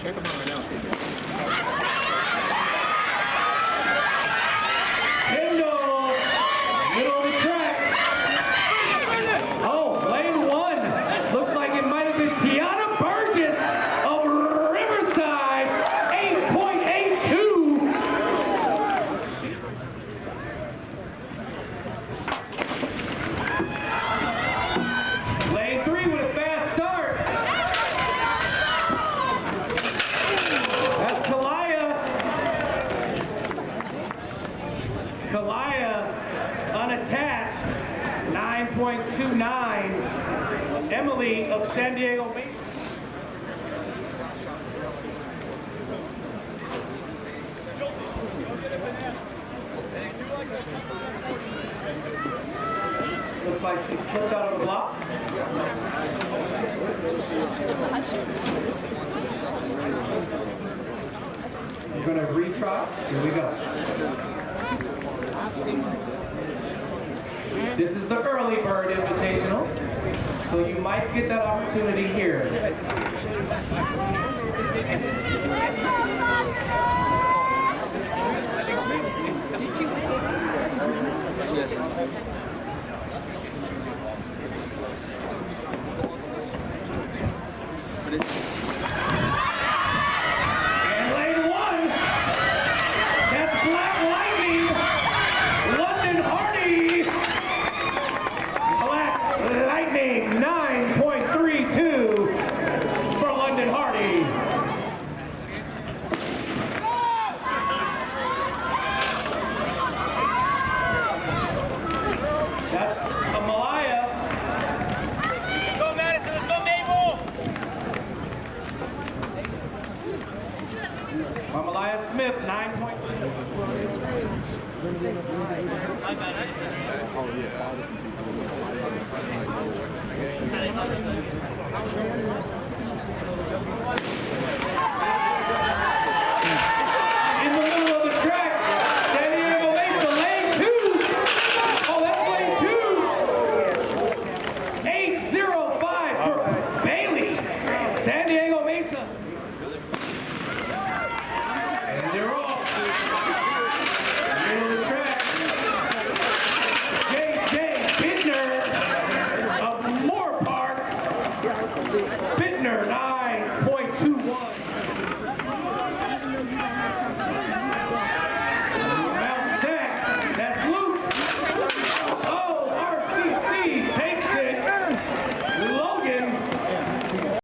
Kendall, middle of the track. Oh, lane one. Looks like it might have been Tiana Burgess of Riverside. 8.82. Lane three with a fast start. That's Kalaya unattached, 9.29. Emily of San Diego Bay. Looks like she slipped out of the blocks. We're going to retry. Here we go. This is the early bird invitational, so you might get that opportunity here. And lane one, that's Black Lightning, London Hardy. Black Lightning, 9.32 for London Hardy. That's Malaya. Let's go, Madison. Let's go, Mabel. Malaya Smith, 9.32. Oh, yeah.